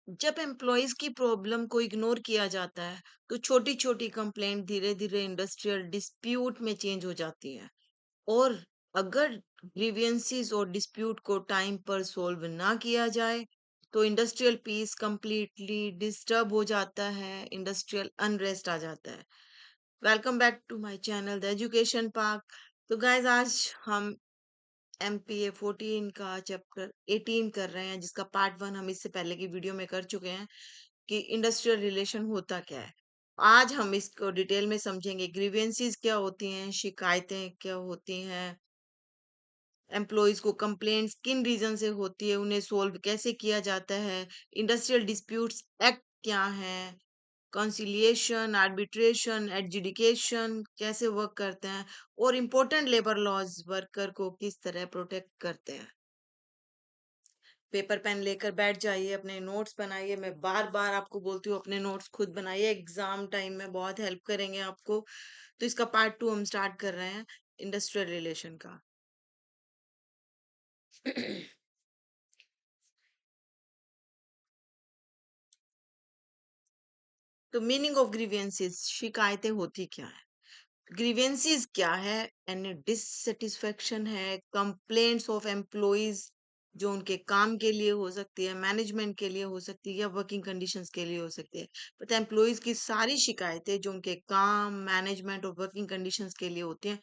जब एम्प्लॉयज की प्रॉब्लम को इग्नोर किया जाता है, तो छोटी छोटी कंप्लेंट धीरे धीरे इंडस्ट्रियल डिस्प्यूट में चेंज हो जाती है। और अगर ग्रीवियंसेस और डिस्प्यूट को टाइम पर सॉल्व ना किया जाए, तो इंडस्ट्रियल पीस कंप्लीटली डिस्टर्ब हो जाता है, इंडस्ट्रियल अनरेस्ट आ जाता है। Welcome back to my channel the education park. तो गाइज, आज हम MPA 14 का चैप्टर 18 कर रहे हैं, जिसका पार्ट 1 हम इससे पहले की वीडियो में कर चुके हैं कि इंडस्ट्रियल रिलेशन होता क्या है। आज हम इसको डिटेल में समझेंगे। ग्रीवेंसीज क्या होती हैं, शिकायतें क्या होती हैं, एम्प्लॉयज को कंप्लेंट्स किन रीजन से होती है, उन्हें सोल्व कैसे किया जाता है, इंडस्ट्रियल डिस्प्यूट्स एक्ट क्या है, कंसिलिएशन, आर्बिट्रेशन, एडजुडिकेशन कैसे वर्क करते हैं, और इम्पोर्टेंट लेबर लॉज वर्कर को किस तरह प्रोटेक्ट करते हैं। पेपर पेन लेकर बैठ जाइए, अपने नोट्स बनाइए। मैं बार बार आपको बोलती हूँ, अपने नोट्स खुद बनाइए, एग्जाम टाइम में बहुत हेल्प करेंगे आपको। तो इसका पार्ट 2 हम स्टार्ट कर रहे हैं, इंडस्ट्रियल रिलेशन का। तो मीनिंग ऑफ ग्रीवेंसेस, शिकायतें होती क्या है, ग्रीवेंसीज क्या है, एनी डिससेटिस्फेक्शन है, कंप्लेंट्स ऑफ एम्प्लॉइज जो उनके काम के लिए हो सकती है, मैनेजमेंट के लिए हो सकती है, या वर्किंग कंडीशंस के लिए हो सकती है। पता है, एम्प्लॉइज की सारी शिकायतें जो उनके काम, मैनेजमेंट और वर्किंग कंडीशंस के लिए होती हैं,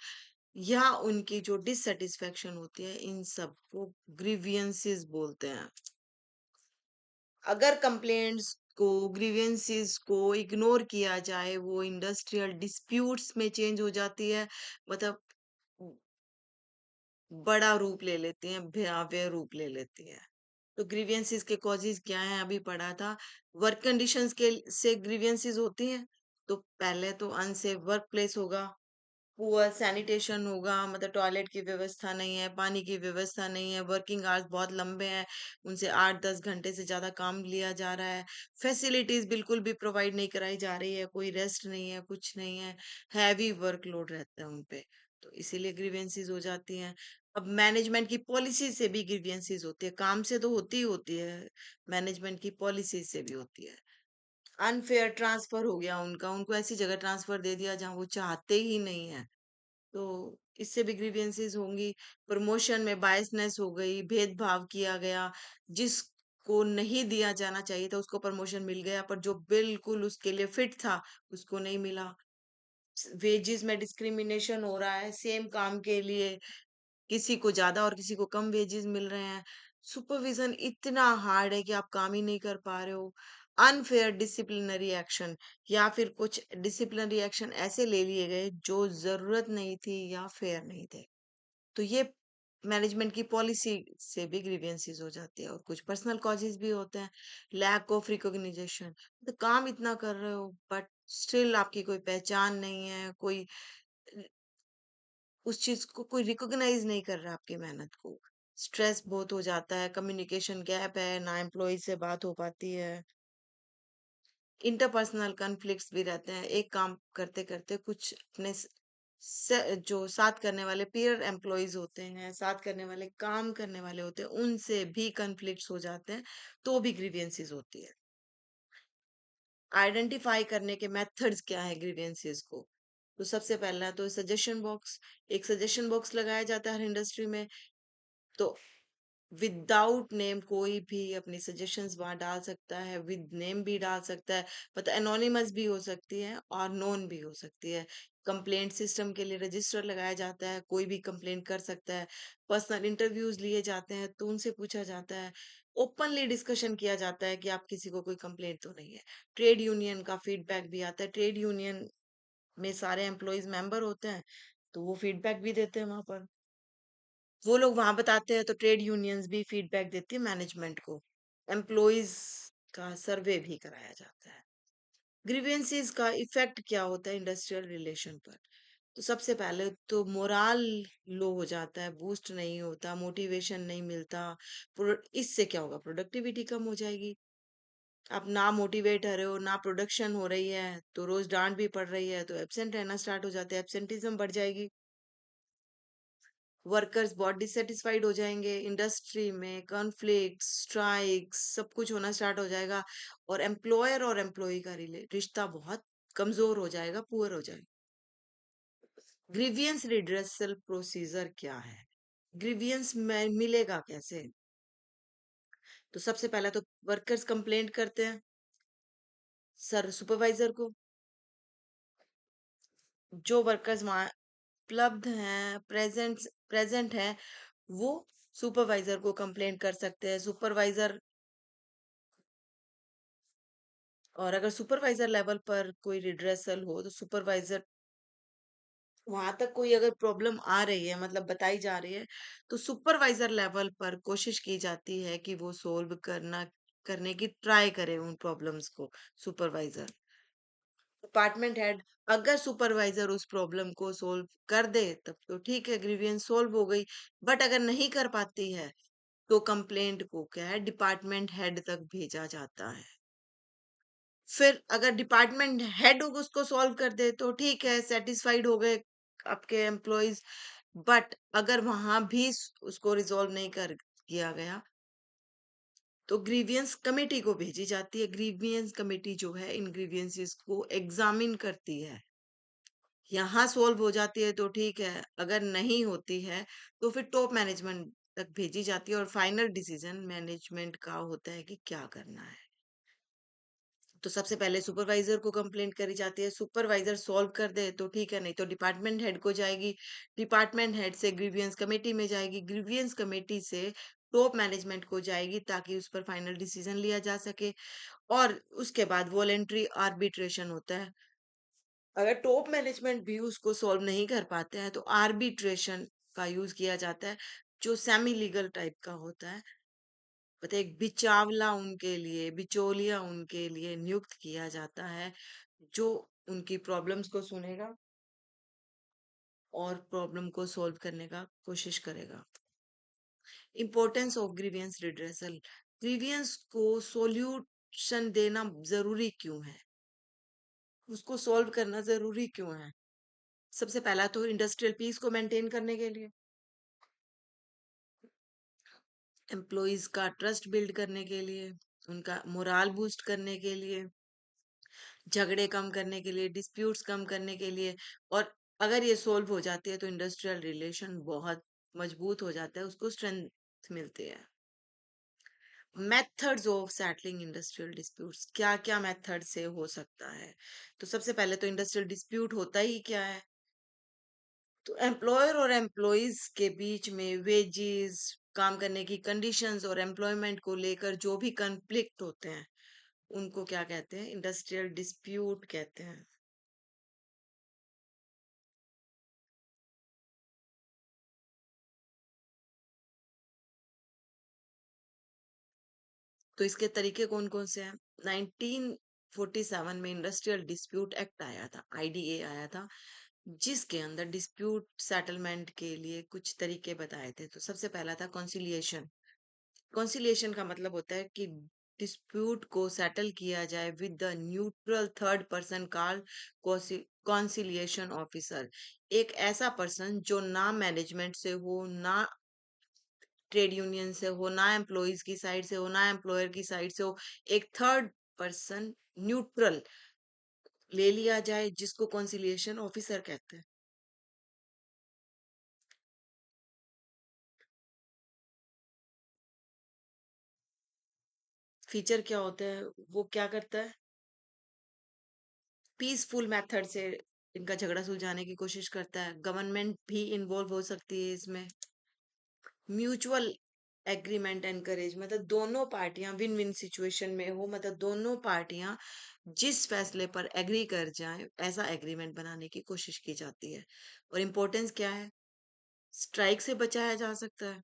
या उनकी जो डिससेटिस्फेक्शन होती है, इन सब को ग्रीवियंसेस बोलते हैं। अगर कंप्लेंट्स को, ग्रीवेंसेस को इग्नोर किया जाए, वो इंडस्ट्रियल डिस्प्यूट्स में चेंज हो जाती है। मतलब बड़ा रूप ले लेती हैं, भयावह रूप ले लेती हैं। तो ग्रीवियंसेस के कॉजेज क्या हैं, अभी पढ़ा था। वर्क कंडीशंस के से ग्रीवियंसेस होती हैं। तो पहले तो अनसेफ वर्क प्लेस होगा, पुअर सैनिटेशन होगा, मतलब टॉयलेट की व्यवस्था नहीं है, पानी की व्यवस्था नहीं है, वर्किंग आवर्स बहुत लंबे हैं, उनसे 8-10 घंटे से ज्यादा काम लिया जा रहा है, फैसिलिटीज बिल्कुल भी प्रोवाइड नहीं कराई जा रही है, कोई रेस्ट नहीं है, कुछ नहीं है, हैवी वर्कलोड रहता है उनपे। तो इसीलिए ग्रीवेंसीज हो जाती हैं। अब मैनेजमेंट की पॉलिसी से भी ग्रीवेंसीज होती है, काम से तो होती ही होती है, मैनेजमेंट की पॉलिसी से भी होती है। अनफेयर ट्रांसफर हो गया उनका, उनको ऐसी जगह ट्रांसफर दे दिया जहां वो चाहते ही नहीं है, तो इससे भी ग्रीवियंसेस होंगी। प्रमोशन में बायसनेस हो गई, भेदभाव किया गया, जिसको नहीं दिया जाना चाहिए था उसको प्रमोशन मिल गया, पर जो बिल्कुल उसके लिए फिट था उसको नहीं मिला। वेजेस में डिस्क्रिमिनेशन हो रहा है, सेम काम के लिए किसी को ज्यादा और किसी को कम वेजेस मिल रहे हैं। सुपरविजन इतना हार्ड है कि आप काम ही नहीं कर पा रहे हो। अनफेयर डिसिप्लिनरी एक्शन, या फिर कुछ डिसिप्लिनरी एक्शन ऐसे ले लिए गए जो जरूरत नहीं थी या फेयर नहीं थे। तो ये मैनेजमेंट की पॉलिसी से भी ग्रीवियंसेस हो जाती है। और कुछ पर्सनल कॉजेज भी होते हैं। लैक ऑफ रिकॉग्निशन, तो काम इतना कर रहे हो बट स्टिल आपकी कोई पहचान नहीं है, कोई उस चीज को कोई रिकॉग्नाइज नहीं कर रहा आपकी मेहनत को। स्ट्रेस बहुत हो जाता है, कम्युनिकेशन गैप है, ना एम्प्लॉय से बात हो पाती है, इंटरपर्सनल कॉन्फ्लिक्ट्स भी रहते हैं। एक काम करते करते कुछ अपने जो साथ करने वाले पीयर एम्प्लॉयज होते हैं, साथ करने वाले काम करने वाले होते हैं, उनसे भी कॉन्फ्लिक्ट्स हो जाते हैं, तो भी ग्रीवियंसेस होती है। आइडेंटिफाई करने के मेथड्स क्या है ग्रीवियंसेस को। तो सबसे पहला तो सजेशन बॉक्स। एक सजेशन बॉक्स लगाया जाता है हर इंडस्ट्री में। तो विदाउट नेम कोई भी अपनी सजेशंस वहां डाल सकता है, विद नेम भी डाल सकता है, मतलब एनोनिमस भी हो सकती है और नोन भी हो सकती है। कंप्लेंट सिस्टम के लिए रजिस्टर लगाया जाता है, कोई भी कंप्लेंट कर सकता है। पर्सनल इंटरव्यूज लिए जाते हैं, तो उनसे पूछा जाता है। ओपनली डिस्कशन किया जाता है कि आप किसी को कोई कंप्लेंट तो नहीं है। ट्रेड यूनियन का फीडबैक भी आता है, ट्रेड यूनियन में सारे एम्प्लॉयज मेंबर होते हैं, तो वो फीडबैक भी देते हैं वहां पर। वो लोग वहां बताते हैं, तो ट्रेड यूनियंस भी फीडबैक देती है मैनेजमेंट को। एम्प्लॉयज का सर्वे भी कराया जाता है। ग्रीवेंसेस का इफेक्ट क्या होता है इंडस्ट्रियल रिलेशन पर। तो सबसे पहले तो मोराल लो हो जाता है, बूस्ट नहीं होता, मोटिवेशन नहीं मिलता। इससे क्या होगा, प्रोडक्टिविटी कम हो जाएगी। आप ना मोटिवेट हो रहे हो, ना प्रोडक्शन हो रही है, तो रोज डांट भी पड़ रही है, तो एब्सेंट रहना स्टार्ट हो जाते हैं, एब्सेंटिज्म बढ़ जाएगी। वर्कर्स बहुत डिससेटिस्फाइड हो जाएंगे, इंडस्ट्री में कॉन्फ्लिक्ट, स्ट्राइक्स, सब कुछ होना स्टार्ट हो जाएगा, और एम्प्लॉयर और एम्प्लॉय का रिश्ता बहुत कमजोर हो जाएगा, पुअर हो जाएगा। ग्रीवियंस रिड्रेसल प्रोसीजर क्या है? ग्रीवियंस में मिलेगा कैसे? तो सबसे पहला तो वर्कर्स कंप्लेंट करते हैं सर सुपरवाइजर को। जो वर्कर्स वहां उपलब्ध हैं, प्रेजेंट हैं, वो सुपरवाइजर को कंप्लेंट कर सकते हैं। सुपरवाइजर, और अगर सुपरवाइजर लेवल पर कोई रिड्रेसल हो तो सुपरवाइजर, वहां तक कोई अगर प्रॉब्लम आ रही है, मतलब बताई जा रही है, तो सुपरवाइजर लेवल पर कोशिश की जाती है कि वो सोल्व करने की ट्राई करे उन प्रॉब्लम्स को। सुपरवाइजर, डिपार्टमेंट हेड, अगर सुपरवाइजर उस प्रॉब्लम को सोल्व कर दे तब तो ठीक है, ग्रीवियंस सोल्व हो गई। बट अगर नहीं कर पाती है तो कंप्लेंट को क्या है, डिपार्टमेंट हेड तक भेजा जाता है। फिर अगर डिपार्टमेंट हेड उसको सॉल्व कर दे तो ठीक है, सेटिस्फाइड हो गए आपके एम्प्लॉयज। बट अगर वहां भी उसको रिजॉल्व नहीं कर किया गया तो ग्रीवियंस कमेटी को भेजी जाती है। ग्रीवियंस कमेटी जो है इन ग्रीवियंसेस को एग्जामिन करती है। यहाँ सॉल्व हो जाती है तो ठीक है, अगर नहीं होती है तो फिर टॉप मैनेजमेंट तक भेजी जाती है, और फाइनल डिसीजन मैनेजमेंट का होता है कि क्या करना है। तो सबसे पहले सुपरवाइजर को कंप्लेंट करी जाती है, सुपरवाइजर सॉल्व कर दे तो ठीक है, नहीं तो डिपार्टमेंट हेड को जाएगी, डिपार्टमेंट हेड से ग्रीवियंस कमेटी में जाएगी, ग्रीवियंस कमेटी से टॉप मैनेजमेंट को जाएगी ताकि उस पर फाइनल डिसीजन लिया जा सके। और उसके बाद वॉलेंट्री आर्बिट्रेशन होता है। अगर टॉप मैनेजमेंट भी उसको सॉल्व नहीं कर पाते हैं तो आर्बिट्रेशन का यूज किया जाता है, जो सेमी लीगल टाइप का होता है। पता है, एक बिचावला उनके लिए, बिचौलिया उनके लिए नियुक्त किया जाता है, जो उनकी प्रॉब्लम्स को सुनेगा और प्रॉब्लम को सॉल्व करने का कोशिश करेगा। Importance of grievance redressal, grievance को सॉल्यूशन देना जरूरी क्यों है, उसको सॉल्व करना जरूरी क्यों है? सबसे पहला तो इंडस्ट्रियल पीस को मेंटेन करने के लिए, एम्प्लॉयज का ट्रस्ट बिल्ड करने के लिए, उनका मोराल बूस्ट करने के लिए, झगड़े कम करने के लिए, डिस्प्यूट्स कम करने के लिए। और अगर ये सोल्व हो जाती है तो इंडस्ट्रियल रिलेशन बहुत मजबूत हो जाता है, उसको स्ट्रेंथ मिलती है। Methods of settling industrial disputes, क्या क्या मेथड से हो सकता है? तो सबसे पहले तो इंडस्ट्रियल डिस्प्यूट होता ही क्या है? तो एम्प्लॉयर और एम्प्लॉइज के बीच में वेजेस, काम करने की कंडीशंस और एम्प्लॉयमेंट को लेकर जो भी कॉन्फ्लिक्ट होते हैं उनको क्या कहते हैं? इंडस्ट्रियल डिस्प्यूट कहते हैं। तो इसके तरीके कौन कौन से हैं? 1947 में इंडस्ट्रियल डिस्प्यूट एक्ट आया था, आईडीए आया था, जिसके अंदर डिस्प्यूट सेटलमेंट के लिए कुछ तरीके बताए थे। तो सबसे पहला था कॉन्सिलिएशन। कॉन्सिलिएशन का मतलब होता है कि डिस्प्यूट को सेटल किया जाए with the neutral third person called conciliation officer. एक ऐसा पर्सन जो ना मैनेजमेंट से हो, ना ट्रेड यूनियन से हो, ना एम्प्लॉयज की साइड से हो, ना एम्प्लॉयर की साइड से हो, एक थर्ड पर्सन न्यूट्रल ले लिया जाए, जिसको कॉन्सिलिएशन ऑफिसर कहते हैं। फीचर क्या होता है, वो क्या करता है? पीसफुल मेथड से इनका झगड़ा सुलझाने की कोशिश करता है। गवर्नमेंट भी इन्वॉल्व हो सकती है इसमें। म्यूचुअल एग्रीमेंट एनकरेज, मतलब दोनों पार्टियां विन विन सिचुएशन में हो, मतलब दोनों पार्टियां जिस फैसले पर एग्री कर जाएं ऐसा एग्रीमेंट बनाने की कोशिश की जाती है। और इम्पोर्टेंस क्या है? स्ट्राइक से बचाया जा सकता है,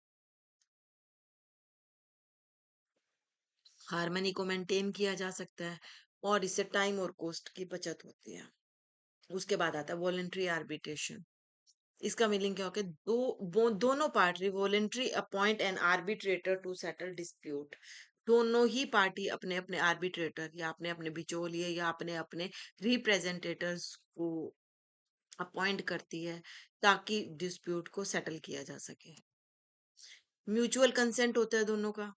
हार्मनी को मेंटेन किया जा सकता है, और इससे टाइम और कॉस्ट की बचत होती है। उसके बाद आता है वॉलेंट्री आर्बिट्रेशन। इसका मीनिंग क्या होगा? दोनों party voluntary appoint an arbitrator to settle dispute. दोनों ही पार्टी अपने अपने आर्बिट्रेटर या अपने अपने बिचौलिए या अपने अपने रिप्रेजेंटेटर्स को अपॉइंट करती है ताकि डिस्प्यूट को सेटल किया जा सके। म्यूचुअल कंसेंट होता है दोनों का,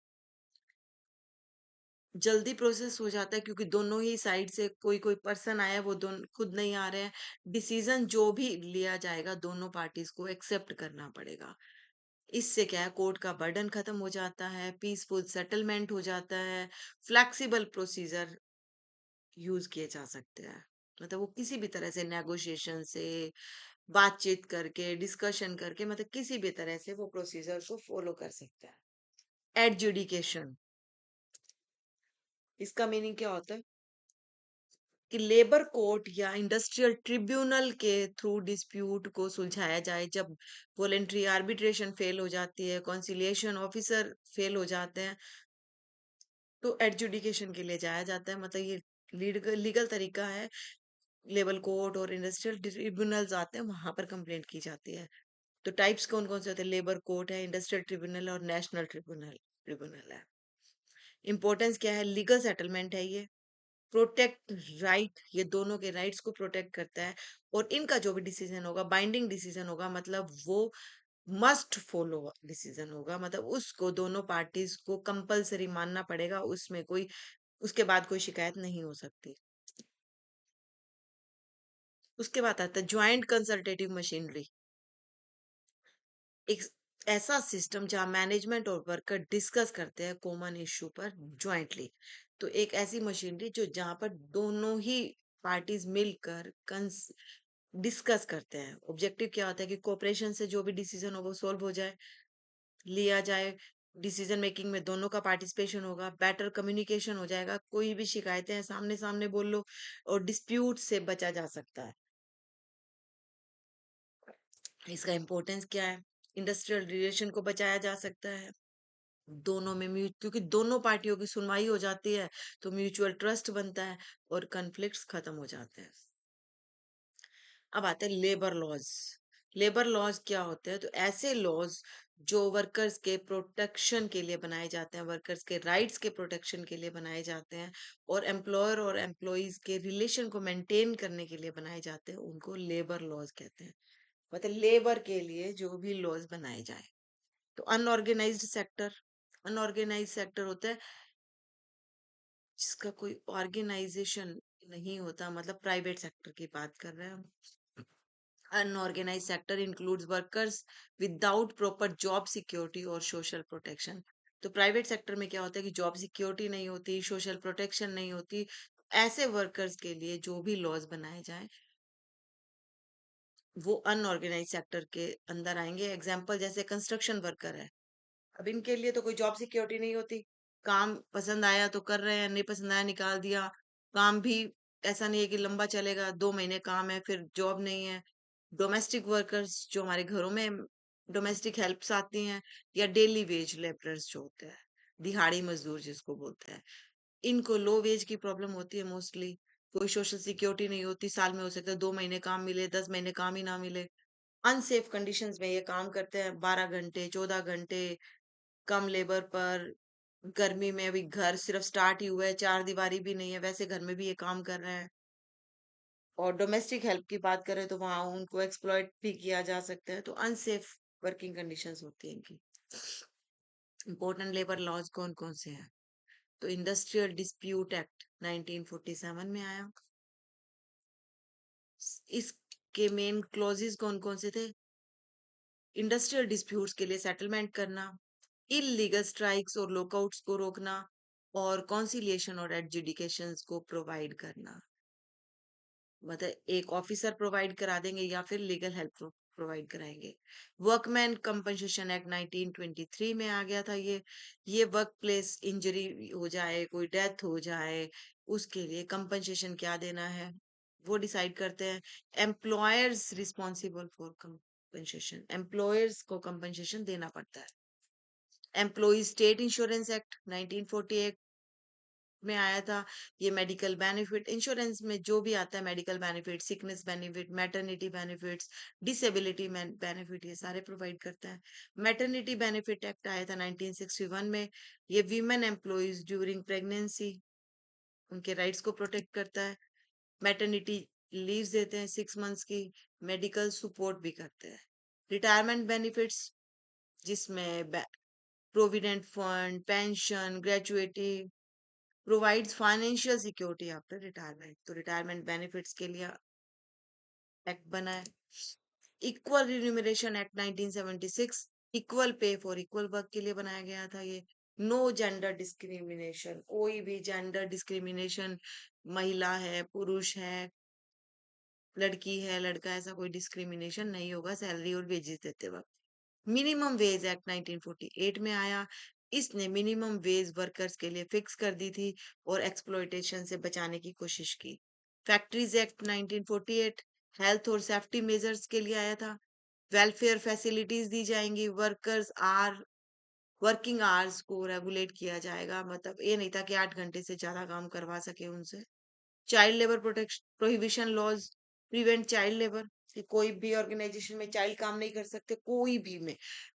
जल्दी प्रोसेस हो जाता है क्योंकि दोनों ही साइड से कोई कोई पर्सन आया है, वो दोनों खुद नहीं आ रहे हैं। डिसीजन जो भी लिया जाएगा दोनों पार्टीज को एक्सेप्ट करना पड़ेगा। इससे क्या है, कोर्ट का बर्डन खत्म हो जाता है, पीसफुल सेटलमेंट हो जाता है, फ्लेक्सिबल प्रोसीजर यूज किए जा सकते हैं। मतलब वो किसी भी तरह से नेगोशिएशन से, बातचीत करके, डिस्कशन करके, मतलब किसी भी तरह से वो प्रोसीजर को फॉलो कर सकते हैं। एडजुडिकेशन, इसका मीनिंग क्या होता है कि लेबर कोर्ट या इंडस्ट्रियल ट्रिब्यूनल के थ्रू डिस्प्यूट को सुलझाया जाए। जब वॉलेंट्री आर्बिट्रेशन फेल हो जाती है, कॉन्सिलिएशन ऑफिसर फेल हो जाते हैं, तो एडजुडिकेशन के लिए जाया जाता है। मतलब ये लीगल लीगल तरीका है। लेबर कोर्ट और इंडस्ट्रियल ट्रिब्यूनल्स आते हैं, वहां पर कंप्लेंट की जाती है। तो टाइप्स कौन कौन से होते हैं? लेबर कोर्ट है, इंडस्ट्रियल ट्रिब्यूनल और नेशनल ट्रिब्यूनल ट्रिब्यूनल है। इंपॉर्टेंस क्या है? लीगल सेटलमेंट है ये, प्रोटेक्ट राइट, ये दोनों के राइट्स को प्रोटेक्ट करता है। और इनका जो भी डिसीजन होगा बाइंडिंग डिसीजन होगा, मतलब वो मस्ट फॉलो डिसीजन होगा, मतलब उसको दोनों पार्टीज को कंपलसरी मानना पड़ेगा, उसमें कोई उसके बाद कोई शिकायत नहीं हो सकती। उसके बाद आता है ज्वाइंट कंसल्टेटिव मशीनरी, एक ऐसा सिस्टम जहां मैनेजमेंट और वर्कर डिस्कस करते हैं कॉमन इश्यू पर ज्वाइंटली। तो एक ऐसी मशीनरी जो जहां पर दोनों ही पार्टीज मिलकर डिस्कस करते हैं। ऑब्जेक्टिव क्या होता है कि कोऑपरेशन से जो भी डिसीजन हो वो सोल्व हो जाए, लिया जाए। डिसीजन मेकिंग में दोनों का पार्टिसिपेशन होगा, बेटर कम्युनिकेशन हो जाएगा, कोई भी शिकायतें हैं सामने सामने बोल लो, और डिस्प्यूट से बचा जा सकता है। इसका इम्पोर्टेंस क्या है? इंडस्ट्रियल रिलेशन को बचाया जा सकता है, दोनों में क्योंकि दोनों पार्टियों की सुनवाई हो जाती है, तो म्यूचुअल ट्रस्ट बनता है और कन्फ्लिक्ट्स खत्म हो जाते हैं। अब आते हैं लेबर लॉज। लेबर लॉज क्या होते हैं? तो ऐसे लॉज जो वर्कर्स के प्रोटेक्शन के लिए बनाए जाते हैं, वर्कर्स के राइट्स के प्रोटेक्शन के लिए बनाए जाते हैं, और एम्प्लॉयर और एम्प्लॉइज के रिलेशन को मेंटेन करने के लिए बनाए जाते हैं, उनको लेबर लॉज कहते हैं। मतलब लेबर के लिए जो भी लॉज बनाए जाए। तो अनऑर्गेनाइज्ड सेक्टर, अनऑर्गेनाइज सेक्टर होता है जिसका कोई ऑर्गेनाइजेशन नहीं होता, मतलब प्राइवेट सेक्टर की बात कर रहे हैं हम। Unorganise sector includes workers without proper job security और सोशल प्रोटेक्शन। तो प्राइवेट सेक्टर में क्या होता है कि जॉब सिक्योरिटी नहीं होती, सोशल प्रोटेक्शन नहीं होती। ऐसे वर्कर्स के लिए जो भी लॉज बनाए जाए वो अनऑर्गेनाइज सेक्टर के अंदर आएंगे। एग्जाम्पल जैसे कंस्ट्रक्शन वर्कर है, अब इनके लिए तो कोई जॉब सिक्योरिटी नहीं होती। काम पसंद आया तो कर रहे हैं, नहीं पसंद आया निकाल दिया। काम भी ऐसा नहीं है कि लंबा चलेगा, 2 महीने काम है फिर जॉब नहीं है। डोमेस्टिक वर्कर्स जो हमारे घरों में डोमेस्टिक हेल्प्स आती हैं, या डेली वेज लेबरर्स जो होते हैं, दिहाड़ी मजदूर जिसको बोलते हैं, इनको लो वेज की प्रॉब्लम होती है मोस्टली। कोई सोशल सिक्योरिटी नहीं होती, साल में हो सकता है 2 महीने काम मिले, 10 महीने काम ही ना मिले। अनसेफ कंडीशंस में ये काम करते हैं, 12 घंटे, 14 घंटे, कम लेबर पर। गर्मी में अभी घर सिर्फ स्टार्ट ही हुआ है, चार दीवारी भी नहीं है, वैसे घर में भी ये काम कर रहे हैं। और डोमेस्टिक हेल्प की बात करें तो वहां उनको एक्सप्लॉइट भी किया जा सकता है। तो अनसेफ वर्किंग कंडीशंस होती हैं इनकी। इंपॉर्टेंट लेबर लॉज कौन कौन से हैं? तो इंडस्ट्रियल डिस्प्यूट एक्ट 1947 में आया। इसके मेन क्लॉजेस कौन कौन से थे? इंडस्ट्रियल डिस्प्यूट्स के लिए सेटलमेंट करना, इलीगल स्ट्राइक्स और लॉकआउट्स को रोकना, और कॉन्सिलिएशन और एडजुडिकेशंस को प्रोवाइड करना। मतलब एक ऑफिसर प्रोवाइड करा देंगे या फिर लीगल हेल्प प्रोवाइड कराएंगे। वर्कमैन कंपनसेशन एक्ट 1923 में आ गया था ये वर्क प्लेस इंजरी हो जाए, कोई डेथ हो जाए, उसके लिए कंपनसेशन क्या देना है वो डिसाइड करते हैं। Employers responsible for compensation, employers को कंपनसेशन देना पड़ता है। एम्प्लॉय स्टेट इंश्योरेंस एक्ट 1948 में आया था। ये मेडिकल बेनिफिट इंश्योरेंस में जो भी आता है, medical benefit, sickness benefit, maternity benefits, disability benefit, ये सारे प्रोवाइड करता है। मैटरनिटी बेनिफिट एक्ट आया था 1961 में। ये वीमेन एम्प्लॉयज ड्यूरिंग प्रेगनेंसी, उनके राइट्स को प्रोटेक्ट करता है। मैटरनिटी लीव्स देते हैं 6 मंथ्स की। मेडिकल सपोर्ट भी करते हैं। रिटायरमेंट बेनिफिट्स, जिसमें provident fund, pension, gratuity, provides financial security after retirement. तो रिटायरमेंट बेनिफिट्स के लिए एक्ट बना है। Equal remuneration act 1976, equal pay for equal work के लिए बनाया गया था ये। नो जेंडर डिस्क्रिमिनेशन, कोई भी जेंडर डिस्क्रिमिनेशन, महिला है, पुरुष है, लड़की है, लड़का, ऐसा कोई डिस्क्रिमिनेशन नहीं होगा सैलरी और वेजेस देते वक्त। मिनिमम वेज एक्ट 1948 में आया। इसने मिनिमम वेज वर्कर्स के लिए फिक्स कर दी थी और एक्सप्लॉयटेशन से बचाने की कोशिश की। फैक्ट्रीज एक्ट 1948 हेल्थ और सेफ्टी मेजर्स के लिए आया था। वेलफेयर फैसिलिटीज दी जाएंगी, वर्किंग आवर्स को रेगुलेट किया जाएगा, मतलब ये नहीं था कि 8 घंटे से ज्यादा काम करवा सके उनसे। Child labour protection prohibition laws prevent child labour, कि कोई भी ऑर्गेनाइजेशन में चाइल्ड काम नहीं कर सकते, कोई भी में।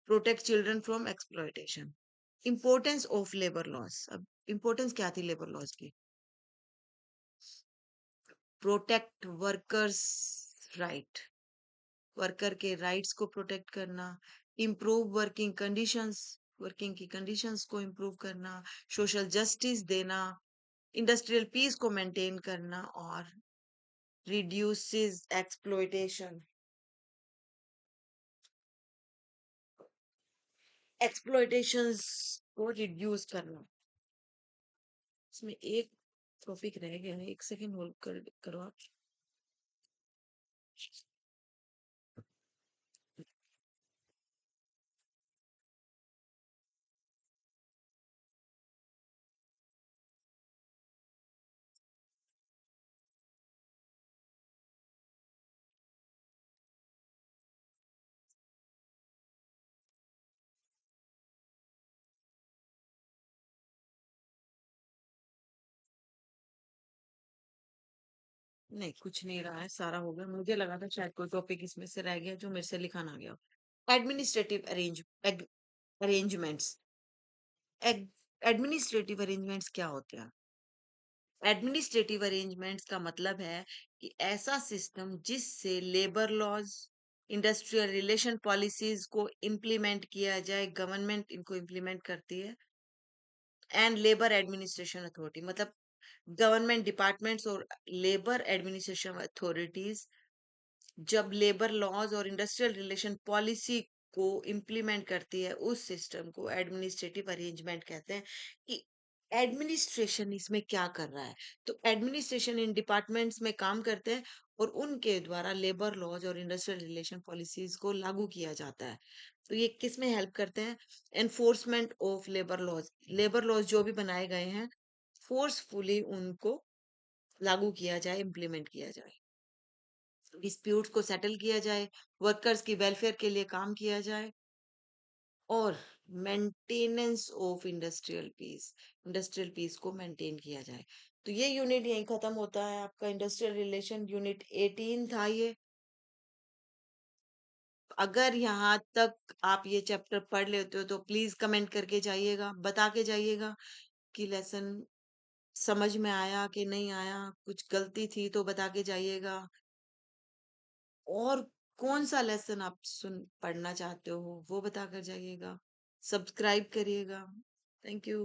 Protect children from exploitation. Importance of labour laws, अब इंपॉर्टेंस क्या थी लेबर लॉज की? प्रोटेक्ट वर्कर्स राइट, वर्कर के राइट्स को प्रोटेक्ट करना, इम्प्रूव वर्किंग कंडीशंस, वर्किंग की कंडीशंस को इम्प्रूव करना, सोशल जस्टिस देना, इंडस्ट्रियल पीस को मेंटेन करना, और reduces exploitation, एक्सप्लॉयटेशंस को रिड्यूस करना। इसमें एक टॉपिक रह गया है, 1 सेकेंड होल्ड करो आप। नहीं, कुछ नहीं रहा है, सारा हो गया। मुझे लगा था शायद कोई टॉपिक इसमें से रह गया जो मेरे से लिखा ना गया। Administrative arrangements. एडमिनिस्ट्रेटिव अरेंजमेंट्स क्या होते हैं? एडमिनिस्ट्रेटिव अरेंजमेंट्स का मतलब है कि ऐसा सिस्टम जिससे labour laws, industrial relation policies को इम्प्लीमेंट किया जाए, गवर्नमेंट इनको इम्प्लीमेंट करती है। एंड लेबर एडमिनिस्ट्रेशन अथॉरिटी, मतलब गवर्नमेंट डिपार्टमेंट्स और लेबर एडमिनिस्ट्रेशन अथॉरिटीज जब लेबर लॉज और इंडस्ट्रियल रिलेशन पॉलिसी को इम्प्लीमेंट करती है, उस सिस्टम को एडमिनिस्ट्रेटिव अरेंजमेंट कहते हैं। कि एडमिनिस्ट्रेशन इसमें क्या कर रहा है? तो एडमिनिस्ट्रेशन इन डिपार्टमेंट्स में काम करते हैं और उनके द्वारा लेबर लॉज और इंडस्ट्रियल रिलेशन पॉलिसीज को लागू किया जाता है। तो ये किस में हेल्प करते हैं? एनफोर्समेंट ऑफ लेबर लॉज जो भी बनाए गए हैं, फोर्सफुली उनको लागू किया जाए, इम्प्लीमेंट किया जाए, डिस्प्यूट्स को सेटल किया जाए, वर्कर्स की वेलफेयर के लिए काम किया जाए, और मेंटेनेंस ऑफ इंडस्ट्रियल पीस को मेंटेन किया जाए। तो ये यूनिट यहीं खत्म होता है आपका। इंडस्ट्रियल रिलेशन यूनिट 18 था ये। अगर यहाँ तक आप ये चैप्टर पढ़ लेते हो तो प्लीज कमेंट करके जाइएगा, बता के जाइएगा कि लेसन समझ में आया कि नहीं आया, कुछ गलती थी तो बता के जाइएगा। और कौन सा लेसन आप सुन पढ़ना चाहते हो वो बता कर जाइएगा। सब्सक्राइब करिएगा। Thank you.